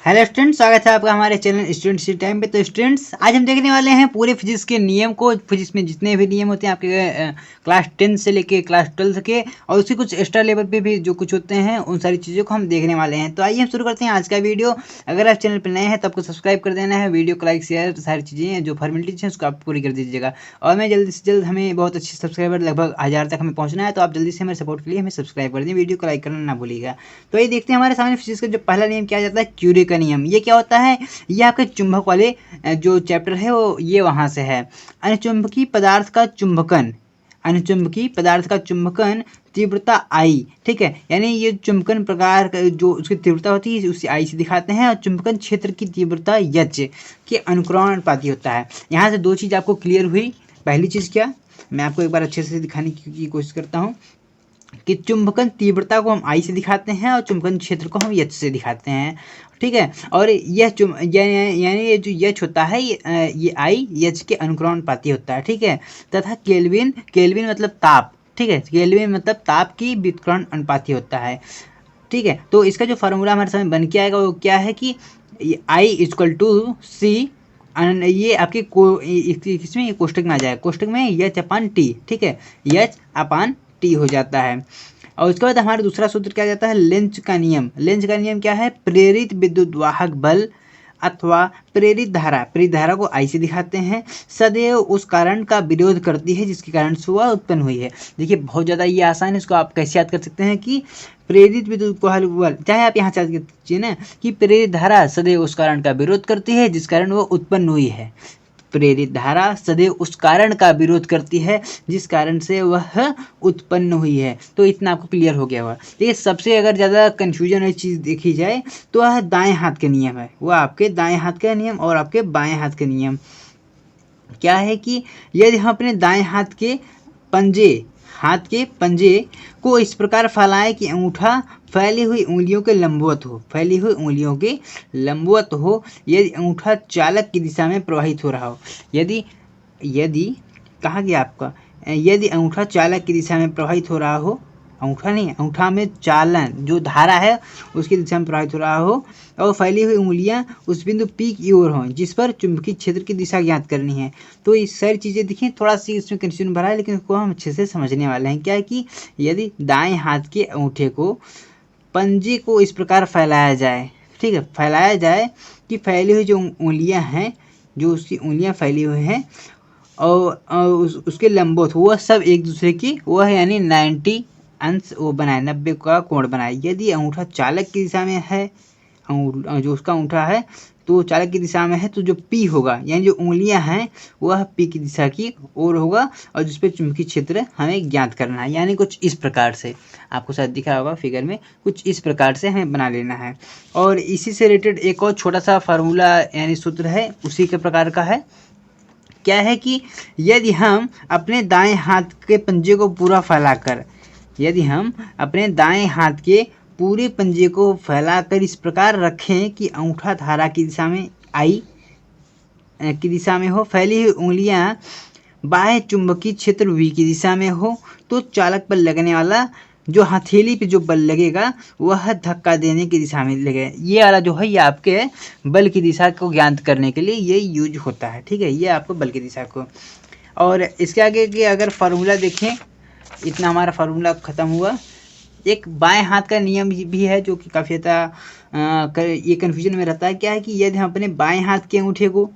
Hello students, स्वागत है आपका हमारे चैनल स्टूडेंट्स टाइम पे। तो स्टूडेंट्स, आज हम देखने वाले हैं पूरे फिजिक्स के नियम को। फिजिक्स में जितने भी नियम होते हैं आपके क्लास 10 से लेके क्लास 12 के, और उसके कुछ एक्स्ट्रा लेवल पे भी जो कुछ होते हैं, उन सारी चीज़ों को हम देखने वाले हैं। तो आइए हम शुरू करते हैं आज का वीडियो। अगर आप चैनल पर नए हैं तो आपको सब्सक्राइब कर देना है, वीडियो को लाइक शेयर सारी चीज़ें जो फॉर्मेलिटीज हैं उसको आप पूरी कर दीजिएगा। और मैं जल्दी से जल्द, हमें बहुत अच्छे सब्सक्राइबर लगभग 1000 तक हमें पहुँचना है, तो आप जल्दी से हमारे सपोर्ट के लिए हमें सब्सक्राइब कर दें, वीडियो को लाइक करना ना भूलिएगा। तो ये देखते हैं हमारे सामने फिजिक्स का जो पहला नियम क्या जाता है, क्यूरी का नियम। ये क्या होता है? ये आपके चुंबक वाले जो चैप्टर है वो ये वहां से है। अनुचुंबकीय पदार्थ का चुंबकन, अनुचुंबकीय पदार्थ का चुंबकन तीव्रता आई, ठीक है। यानी ये चुंबकन प्रकार जो उसकी तीव्रता होती है उसी आई से दिखाते हैं, और चुंबकन क्षेत्र की तीव्रता एच के अनुक्रमानुपाती होता है। यहाँ से दो चीज़ आपको क्लियर हुई। पहली चीज़ क्या, मैं आपको एक बार अच्छे से दिखाने की कोशिश करता हूँ कि चुंबकन तीव्रता को हम आई से दिखाते हैं और चुंबकन क्षेत्र को हम एच से दिखाते हैं, ठीक है। और यह यानी ये जो एच होता है ये आई एच के अनुक्रमानुपाती होता है, ठीक है। तथा केल्विन, केल्विन मतलब ताप, ठीक है। केल्विन मतलब ताप की व्युत्क्रमण अनुपाती होता है, ठीक है। तो इसका जो फार्मूला हमारे सामने बन के आएगा वो क्या है कि आई इक्वल टू सी, ये आपके किसमें, ये कोष्टक में आ जाएगा, कोष्टक में एच अपान टी, ठीक है। एच अपान टी हो जाता है। और उसके बाद हमारा दूसरा सूत्र क्या जाता है, लेंज का नियम। लेंज का नियम क्या है? प्रेरित विद्युत वाहक बल अथवा प्रेरित धारा को आई से दिखाते हैं, सदैव उस कारण का विरोध करती है जिसके कारण से वह उत्पन्न हुई है। देखिए बहुत ज़्यादा ये आसान है, इसको आप कैसे याद कर सकते हैं कि प्रेरित विद्युत वाहक बल, चाहे आप यहाँ याद कीजिए ना कि प्रेरित धारा सदैव उस कारण का विरोध करती है जिस कारण वह उत्पन्न हुई है। प्रेरित धारा सदैव उस कारण का विरोध करती है जिस कारण से वह उत्पन्न हुई है। तो इतना आपको क्लियर हो गया होगा। देखिए सबसे अगर ज़्यादा कन्फ्यूजन वाली चीज़ देखी जाए तो वह दाएं हाथ के नियम है। वह आपके दाएं हाथ का नियम और आपके बाएं हाथ के नियम क्या है कि यदि हम अपने दाएं हाथ के पंजे को इस प्रकार फैलाएं कि अंगूठा फैली हुई उंगलियों के लंबवत हो, फैली हुई उंगलियों के लंबवत हो, यदि अंगूठा चालक की दिशा में प्रवाहित हो रहा हो, यदि कहा गया आपका, यदि अंगूठा चालक की दिशा में प्रवाहित हो रहा हो, अंगूठा नहीं, अंगूठा में चालन जो धारा है उसकी दिशा में प्रवाहित हो रहा हो, और फैली हुई उंगलियां उस बिंदु पी की ओर हों जिस पर चुंबकीय क्षेत्र की दिशा ज्ञात करनी है। तो ये सारी चीज़ें देखिए, थोड़ा सी इसमें कंफ्यूजन भरा है लेकिन इसको हम अच्छे से समझने वाले हैं। क्या है कि यदि दाएं हाथ के अंगूठे को पंजे को इस प्रकार फैलाया जाए, ठीक है, फैलाया जाए कि फैली हुई जो उंगलियां हैं, जो उसकी उंगलियां फैली हुई हैं और उसके लंबवत वह सब एक दूसरे की वह यानी 90 अंश वो बनाए, 90 का कोण बनाए। यदि अंगूठा चालक की दिशा में है, जो उसका अंगूठा है तो चालक की दिशा में है, तो जो पी होगा यानी जो उंगलियां हैं वह पी की दिशा की ओर होगा, और जिस पे चुंबकीय क्षेत्र हमें ज्ञात करना है। यानी कुछ इस प्रकार से आपको शायद दिख रहा होगा फिगर में, कुछ इस प्रकार से हमें बना लेना है। और इसी से रिलेटेड एक और छोटा सा फार्मूला यानी सूत्र है, उसी के प्रकार का है। क्या है कि यदि हम अपने दाएं हाथ के पंजे को पूरा फैलाकर, यदि हम अपने दाएं हाथ के पूरे पंजे को फैलाकर इस प्रकार रखें कि अंगूठा धारा की दिशा में आई की दिशा में हो, फैली हुई उंगलियां बाह्य चुंबकीय क्षेत्र वी की दिशा में हो, तो चालक पर लगने वाला जो हथेली पे जो बल लगेगा वह धक्का देने की दिशा में लगेगा। ये वाला जो है ये आपके बल की दिशा को ज्ञात करने के लिए ये यूज होता है, ठीक है। ये आपको बल की दिशा को, और इसके आगे के अगर फार्मूला देखें, इतना हमारा फार्मूला ख़त्म हुआ। एक बाएं हाथ का नियम भी है जो कि काफ़ी ज़्यादा ये कन्फ्यूजन में रहता है। क्या है कि यदि हम अपने बाएं हाथ के अंगूठे को,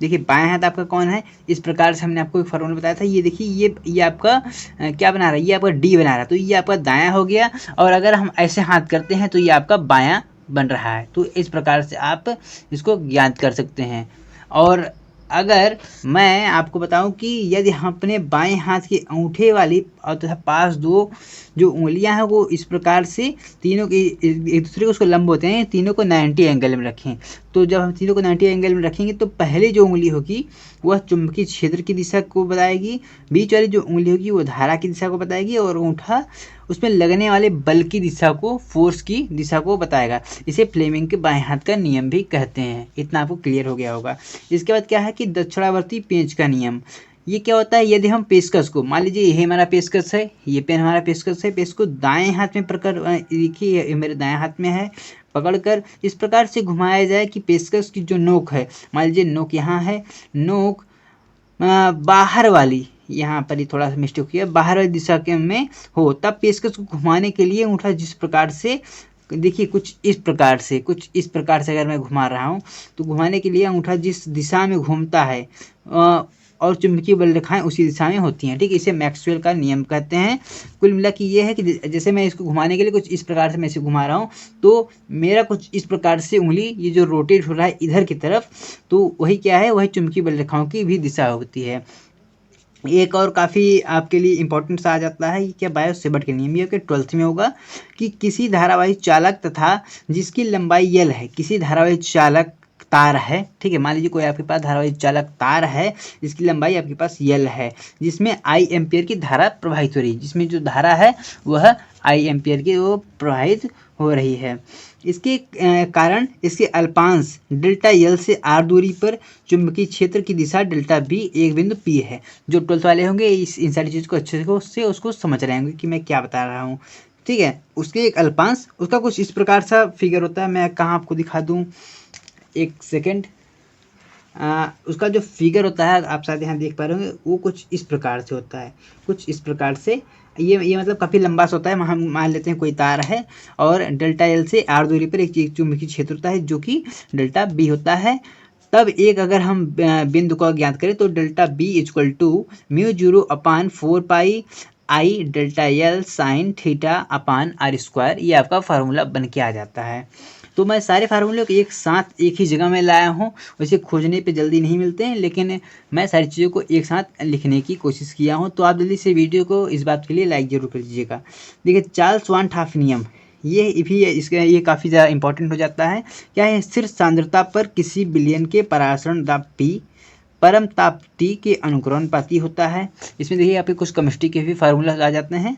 देखिए बाएं हाथ आपका कौन है, इस प्रकार से हमने आपको एक फार्मूला बताया था। ये देखिए ये आपका क्या बना रहा है, ये आपका डी बना रहा है, तो ये आपका दायां हो गया। और अगर हम ऐसे हाथ करते हैं तो ये आपका बायां बन रहा है। तो इस प्रकार से आप इसको ज्ञात कर सकते हैं। और अगर मैं आपको बताऊं कि यदि हम अपने बाएं हाथ के अंगूठे वाली और तथा पास दो जो उंगलियां हैं वो इस प्रकार से तीनों के एक दूसरे को उसको लंब होते हैं, तीनों को 90 एंगल में रखें, तो जब हम तीनों को 90 एंगल में रखेंगे तो पहले जो उंगली होगी वह चुंबकीय क्षेत्र की दिशा को बताएगी, बीच वाली जो उंगली होगी वो धारा की दिशा को बताएगी, और अंगूठा उसमें लगने वाले बल की दिशा को, फोर्स की दिशा को बताएगा। इसे फ्लेमिंग के बाएं हाथ का नियम भी कहते हैं। इतना आपको क्लियर हो गया होगा। इसके बाद क्या है कि दक्षिणावर्ती पेंच का नियम। ये क्या होता है, यदि हम पेशकश को, मान लीजिए ये हमारा पेशकश है, ये पेन हमारा पेशकश है, पेश को दाएं हाथ में पकड़, देखिए ये मेरे दाएं हाथ में है, पकड़कर इस प्रकार से घुमाया जाए कि पेशकश की जो नोक है, मान लीजिए नोक यहाँ है, नोक बाहर वाली, यहाँ पर ही थोड़ा सा मिस्टेक किया, बाहर वाली दिशा के में हो, तब पेशकश को घुमाने के लिए अंगूठा जिस प्रकार से, देखिए कुछ इस प्रकार से अगर मैं घुमा रहा हूँ तो घुमाने के लिए अंगूठा जिस दिशा में घूमता है और चुंबकीय बल रेखाएं उसी दिशा में होती हैं, ठीक है। इसे मैक्सवेल का नियम कहते हैं। कुल मिला के ये है कि जैसे मैं इसको घुमाने के लिए कुछ इस प्रकार से मैं इसे घुमा रहा हूँ तो मेरा कुछ इस प्रकार से उंगली ये जो रोटेट हो रहा है इधर की तरफ, तो वही क्या है, वही चुंबकीय बल रेखाओं की भी दिशा होती है। एक और काफ़ी आपके लिए इंपॉर्टेंट सा आ जाता है, ये क्या, बायो सेवर्ट के नियम, ये आपके 12th में होगा कि किसी धारावाही चालक तथा जिसकी लंबाई L है, किसी धारावाही चालक तार है, ठीक है, मान लीजिए कोई आपके पास धारावाही चालक तार है जिसकी लंबाई आपके पास L है, जिसमें I एम्पियर की धारा प्रवाहित हो रही है, जिसमें जो धारा है वह I एम्पियर की वो प्रवाहित हो रही है। इसके कारण इसके अल्पांश डेल्टा L से R दूरी पर चुंबकीय क्षेत्र की दिशा डेल्टा B एक बिंदु P है। जो 12th वाले होंगे इन सारी चीज़ को अच्छे से उसको समझ रहे होंगे कि मैं क्या बता रहा हूँ, ठीक है। उसके एक अल्पांश, उसका कुछ इस प्रकार सा फिगर होता है, मैं कहाँ आपको दिखा दूँ, एक सेकेंड। उसका जो फिगर होता है आप शायद यहाँ देख पा रहे होंगे, वो कुछ इस प्रकार से होता है, कुछ इस प्रकार से। ये मतलब काफ़ी लंबा सा होता है। हम मान लेते हैं कोई तार है और डेल्टा L से R दूरी पर एक चुंबकीय क्षेत्र होता है जो कि डेल्टा B होता है। तब एक अगर हम बिंदु को ज्ञात करें तो delta B equal to μ0 upon 4 pi I delta L sine theta upon R², ये आपका फार्मूला बन के आ जाता है। तो मैं सारे फार्मूले को एक साथ एक ही जगह में लाया हूँ, वैसे खोजने पे जल्दी नहीं मिलते हैं, लेकिन मैं सारी चीज़ों को एक साथ लिखने की कोशिश किया हूँ। तो आप जल्दी से वीडियो को इस बात के लिए लाइक ज़रूर कर दीजिएगा। देखिए चार्ल्स वान टॉप नियम, ये भी इसका ये काफ़ी ज़्यादा इंपॉर्टेंट हो जाता है। क्या है, स्थिर सांद्रता पर किसी विलयन के परासरण दाब P परम ताप T के अनुक्रमणपाती होता है। इसमें देखिए आपके कुछ केमिस्ट्री के भी फार्मूला आ जाते हैं,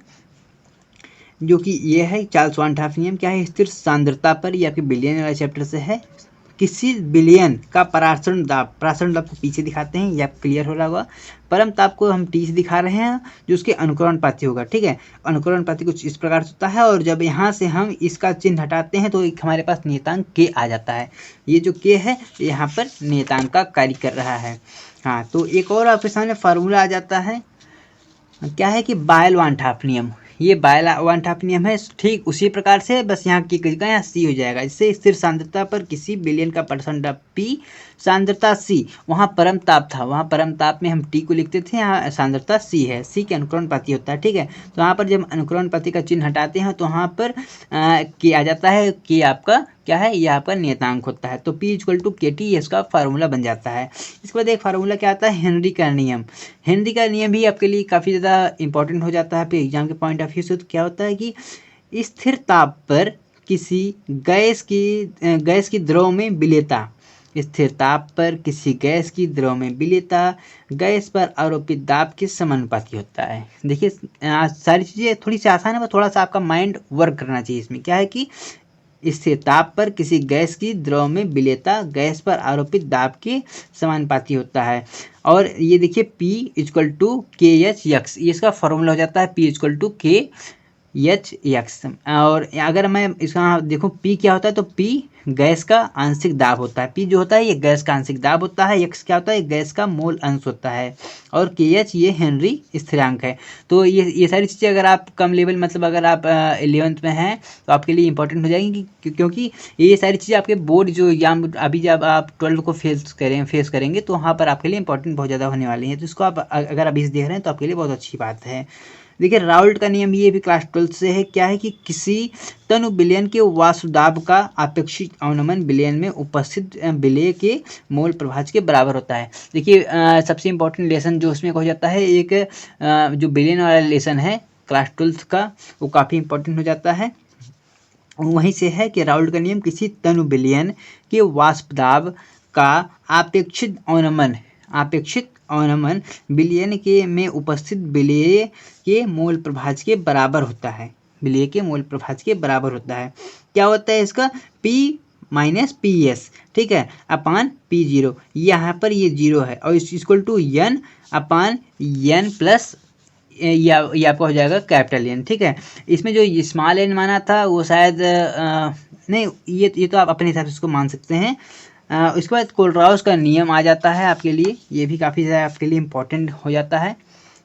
जो कि ये है चार्ल्स वान टॉप नियम। क्या है, स्थिर सांद्रता पर, ये आपके बिलियन वाले चैप्टर से है, किसी विलयन का परासरण दाब को पीछे दिखाते हैं, ये आप क्लियर हो रहा होगा। परम ताप को हम T से दिखा रहे हैं जो उसके अनुक्रमणपाती होगा, ठीक है। अनुक्रमणपाती कुछ इस प्रकार से होता है, और जब यहाँ से हम इसका चिन्ह हटाते हैं तो एक हमारे पास नियतांक K आ जाता है। ये जो K है यहाँ पर नियतांक का कार्य कर रहा है। हाँ, तो एक और आपके सामने फार्मूला आ जाता है, क्या है कि बायल वान टॉप नियम। ये बायल वान टॉप नियम है, ठीक उसी प्रकार से, बस यहाँ की जगह यहाँ C हो जाएगा। इससे स्थिर सांद्रता पर किसी विलयन का परसेंट P, सांद्रता C, वहाँ परम ताप था, वहाँ परम ताप में हम T को लिखते थे, यहाँ सांद्रता C है, C के अनुक्रमणपाती होता है, ठीक है। तो यहाँ पर जब अनुक्रमणपाती का चिन्ह हटाते हैं तो वहाँ पर K आ जाता है। K आपका क्या है, ये आपका नियतांक होता है। तो P इक्वल टू KT इसका फार्मूला बन जाता है। इसके बाद एक फार्मूला क्या आता है, हेनरी का नियम। हेनरी का नियम भी आपके लिए काफ़ी ज़्यादा इंपॉर्टेंट हो जाता है आपके एग्जाम के पॉइंट ऑफ व्यू से। तो क्या होता है कि स्थिर ताप पर किसी गैस की द्रव में विलेयता, स्थिर ताप पर किसी गैस की द्रव में विलेयता गैस पर आरोपित दाब के समानुपाती होता है। देखिए सारी चीज़ें थोड़ी सी आसान है, पर थोड़ा सा आपका माइंड वर्क करना चाहिए। इसमें क्या है कि स्थिर ताप पर किसी गैस की द्रव में विलेयता गैस पर आरोपित दाब के समानुपाती होता है। और ये देखिए P इक्वल टू KH(x), ये इसका फॉर्मूला हो जाता है P इक्वल टू KH(x). और अगर मैं इसका देखूँ P क्या होता है, तो P गैस का आंशिक दाब होता है। P जो होता है ये गैस का आंशिक दाब होता है, X क्या होता है, गैस का मोल अंश होता है, और KH ये हेनरी स्थिरांक है। तो ये सारी चीज़ें अगर आप कम लेवल, मतलब अगर आप 11th में हैं तो आपके लिए इंपॉर्टेंट हो जाएंगी, क्योंकि ये सारी चीज़ें आपके बोर्ड जो एग्जाम अभी जब आप 12 को फेस करेंगे तो वहाँ पर आपके लिए इंपॉर्टेंट बहुत ज़्यादा होने वाली है। तो इसको आप अगर अभी से देख रहे हैं तो आपके लिए बहुत अच्छी बात है। देखिए राउल्ट का नियम, ये भी क्लास 12 से है। क्या है कि किसी तनु विलयन के वाष्पदाब का अपेक्षित अवनमन विलयन में उपस्थित विलेय के मोल प्रभाज के बराबर होता है। देखिए सबसे इंपॉर्टेंट लेसन जो उसमें हो जाता है, एक जो विलयन वाला लेसन है क्लास 12 का, वो काफ़ी इंपॉर्टेंट हो जाता है। वहीं से है कि राउल्ट का नियम, किसी तनु विलयन के वाष्पदाब का अपेक्षित अवनमन विलयन के में उपस्थित विलेय के मोल प्रभाज के बराबर होता है, विलेय के मोल प्रभाज के बराबर होता है। क्या होता है इसका, P माइनस पी एस, ठीक है, अपान पी जीरो। यहाँ पर ये जीरो है और इस equal to N upon N plus ये आपका हो जाएगा कैपिटल एन, ठीक है। इसमें जो स्मॉल एन माना था वो शायद नहीं, ये तो आप अपने हिसाब से इसको मान सकते हैं। उसके बाद कोलराउस का नियम आ जाता है आपके लिए, ये भी काफ़ी ज़्यादा आपके लिए इंपॉर्टेंट हो जाता है।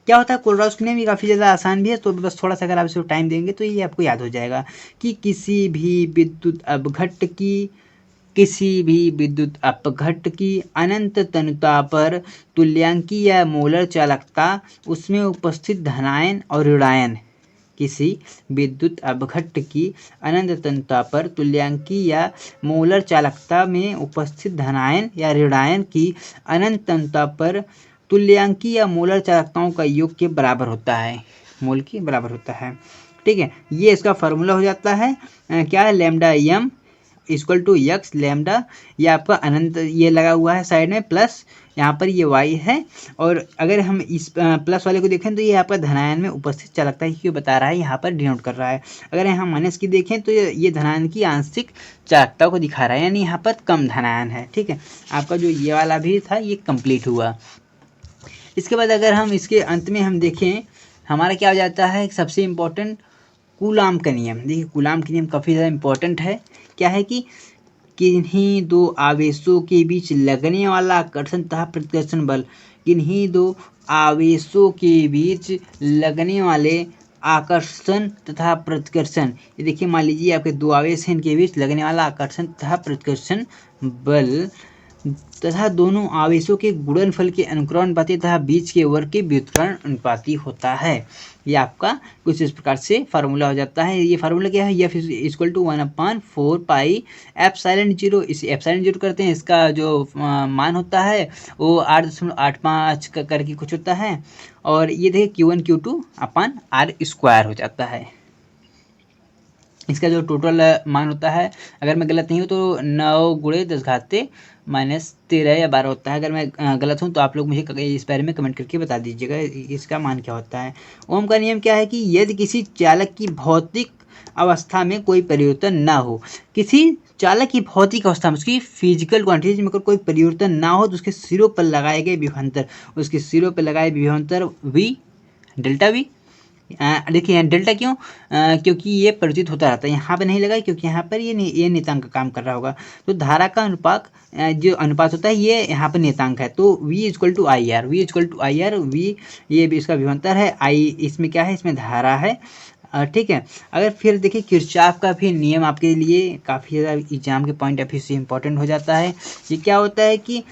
क्या होता है कोलराउस का नियम, भी काफ़ी ज़्यादा आसान भी है, तो बस थोड़ा सा अगर आप इसको टाइम देंगे तो ये आपको याद हो जाएगा कि किसी भी विद्युत अपघट की अनंत तनुता पर तुल्यांकी या मोलर चालकता उसमें उपस्थित धनायन और ऋणायन, किसी विद्युत अपघट की अनंत तनुता पर तुल्यांकी या मोलर चालकता में उपस्थित धनायन या ऋणायन की अनंत तनुता पर तुल्यांकी या मोलर चालकताओं का योग के बराबर होता है, मोल के बराबर होता है, ठीक है। ये इसका फार्मूला हो जाता है क्या है, लैम्डा एम इक्वल टू यक्स लैम्डा, ये आपका अनंत ये लगा हुआ है साइड में, प्लस यहाँ पर ये y है। और अगर हम इस प्लस वाले को देखें तो ये आपका धनायन में उपस्थित चालकता ही क्यों बता रहा है, यहाँ पर डिनोट कर रहा है। अगर यहाँ माइनस की देखें तो ये धनायन की आंशिक चालकता को दिखा रहा है, यानी यहाँ पर कम धनायन है, ठीक है। आपका जो ये वाला भी था ये कंप्लीट हुआ। इसके बाद अगर हम इसके अंत में हम देखें, हमारा क्या हो जाता है सबसे इम्पोर्टेंट कूलाम का नियम। देखिए कूलाम का नियम काफ़ी ज़्यादा इम्पोर्टेंट है। क्या है कि किन्हीं दो आवेशों के बीच लगने वाला आकर्षण तथा प्रतिकर्षण बल, किन्हीं दो आवेशों के बीच लगने वाले आकर्षण तथा प्रतिकर्षण, ये देखिए मान लीजिए आपके दो आवेश हैं, इनके बीच लगने वाला आकर्षण तथा प्रतिकर्षण बल तथा दोनों आवेशों के गुणनफल के अनुक्रमानुपाती तथा बीच के वर्ग के व्युत्क्रमण अनुपाती होता है। ये आपका कुछ इस प्रकार से फार्मूला हो जाता है। ये फार्मूला क्या है, F equal to 1/4 pi epsilon zero. इस एप्सिलॉन जीरो करते हैं, इसका जो मान होता है वो 8.85 करके कुछ होता है, और ये देखिए Q1 Q2 upon R square हो जाता है। इसका जो टोटल मान होता है, अगर मैं गलत नहीं हूँ तो 9 गुणे 10 घाते -13 या 12 होता है। अगर मैं गलत हूँ तो आप लोग मुझे इस बारे में कमेंट करके बता दीजिएगा इसका मान क्या होता है। ओम का नियम क्या है कि यदि किसी चालक की भौतिक अवस्था में कोई परिवर्तन ना हो, किसी चालक की भौतिक अवस्था में उसकी फिजिकल क्वांटिटी में कोई परिवर्तन ना हो, तो उसके सिरों पर लगाए गए विभवांतर, उसके सिरों पर लगाए विभवांतर वी डेल्टा वी, देखिए डेल्टा क्यों, क्योंकि ये परिचित होता रहता है, यहाँ पे नहीं लगा क्योंकि यहाँ पर ये नियतांक का काम कर रहा होगा। तो धारा का अनुपात जो अनुपात होता है ये यहाँ पर नियतांक है, तो V equal to I R, V ये भी इसका विभवांतर है, आई इसमें क्या है, इसमें धारा है, ठीक है। अगर फिर देखिए किरचॉफ का भी नियम आपके लिए काफ़ी ज़्यादा एग्जाम के पॉइंट ऑफ व्यू से इंपॉर्टेंट हो जाता है। ये क्या होता है कि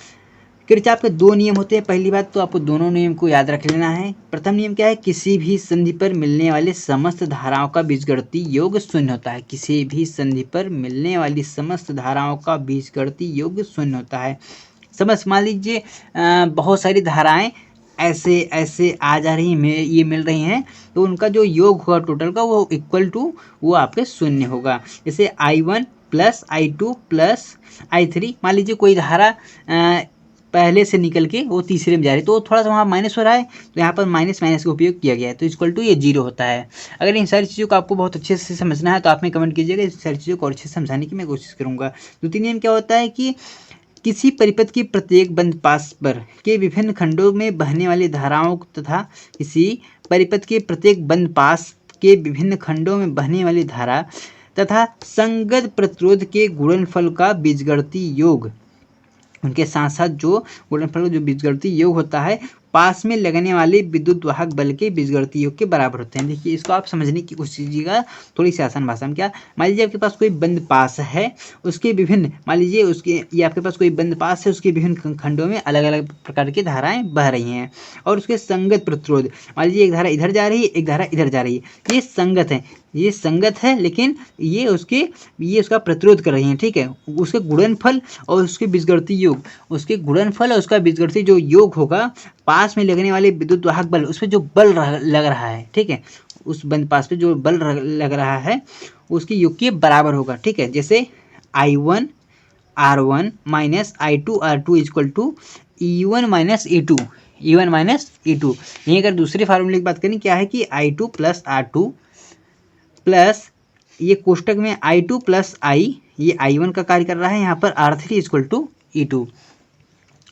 किरचॉफ के दो नियम होते हैं। पहली बात तो आपको दोनों नियम को याद रख लेना है। प्रथम नियम क्या है, किसी भी संधि पर मिलने वाले समस्त धाराओं का बीजगणितीय योग शून्य होता है, किसी भी संधि पर मिलने वाली समस्त धाराओं का बीजगणितीय योग शून्य होता है। समझ मान लीजिए बहुत सारी धाराएं ऐसे ऐसे आ जा रही हैं, ये मिल रही हैं, तो उनका जो योग होगा टोटल का वो इक्वल टू वो आपके शून्य होगा। जैसे I1 plus I2 plus I3, मान लीजिए कोई धारा पहले से निकल के वो तीसरे में जा रही है, तो थोड़ा सा वहाँ माइनस हो रहा है, तो यहाँ पर माइनस का उपयोग किया गया है, तो इक्वल टू ये 0 होता है। अगर इन सारी चीज़ों को आपको बहुत अच्छे से समझना है तो आप में कमेंट कीजिएगा, इस सारी चीज़ों को और अच्छे से समझाने की मैं कोशिश करूँगा। द्वितीय नियम क्या होता है कि किसी परिपथ की प्रत्येक बंद पास पर के विभिन्न खंडों में बहने वाली धाराओं तथा किसी परिपथ के प्रत्येक बंद पास के विभिन्न खंडों में बहने वाली धारा तथा संगत प्रतिरोध के गुणनफल का बीजगणितीय योग, उनके साथ साथ जो गुणनफल का जो बीजगणितीय योग होता है पास में लगने वाले विद्युत वाहक बल के बीजगणितीय योग के बराबर होते हैं। देखिए इसको आप समझने की कोशिश कीजिएगा थोड़ी सी आसान भाषा में। क्या, मान लीजिए आपके पास कोई बंद पास है, उसके विभिन्न, मान लीजिए ये आपके पास कोई बंद पास है, उसके विभिन्न खंडों में अलग अलग प्रकार की धाराएं बह रही हैं, और उसके संगत प्रतिरोध, मान लीजिए एक धारा इधर जा रही है, एक धारा इधर जा रही है, ये संगत है, लेकिन ये उसका प्रतिरोध कर रही हैं, ठीक है। उसके गुणनफल और उसके बीजगणितीय योग, उसके गुणनफल और उसका बीजगणितीय जो योग होगा पास में लगने वाले विद्युत वाहक बल, उसमें जो बल लग रहा है, ठीक है, उस बंद पास पे जो बल लग रहा है उसके योग के बराबर होगा, ठीक है। जैसे I1 R1 minus I2 R2 equal to E1 minus E2, यहीं अगर दूसरे फार्मूले की बात करें, क्या है कि I2 प्लस R2 प्लस ये कोष्टक में I2 प्लस I, ये I1 का कार्य कर रहा है, यहाँ पर R3 = E2।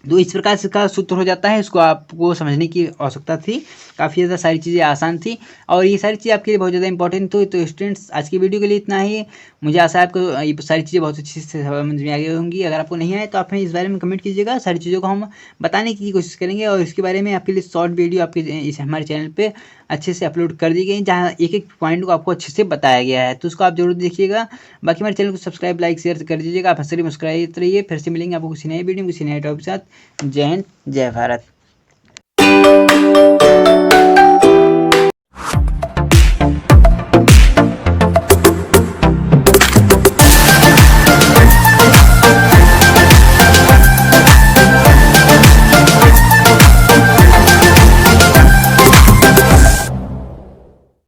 तो इस प्रकार से इसका सूत्र हो जाता है, इसको आपको समझने की आवश्यकता थी, काफ़ी ज़्यादा सारी चीज़ें आसान थी और ये सारी चीज़ें आपके लिए बहुत ज़्यादा इंपॉर्टेंट थी। तो स्टूडेंट्स आज की वीडियो के लिए इतना ही। मुझे आशा है आपको ये सारी चीज़ें बहुत अच्छी से समझ में आ गई होंगी। अगर आपको नहीं आए तो आप हमें इस बारे में कमेंट कीजिएगा, सारी चीज़ों को हम बताने की कोशिश करेंगे और इसके बारे में आपके लिए शॉर्ट वीडियो आपके इस हमारे चैनल पर अच्छे से अपलोड कर दी गई, जहाँ एक एक पॉइंट को आपको अच्छे से बताया गया है, तो उसको आप जरूर देखिएगा। बाकी हमारे चैनल को सब्सक्राइब, लाइक, शेयर कर दीजिएगा। आप हंस रही मुस्कुराते रहिए। फिर से मिलेंगे आपको किसी नए वीडियो में किसी नए टॉपिक के साथ। जय हिंद, जय भारत।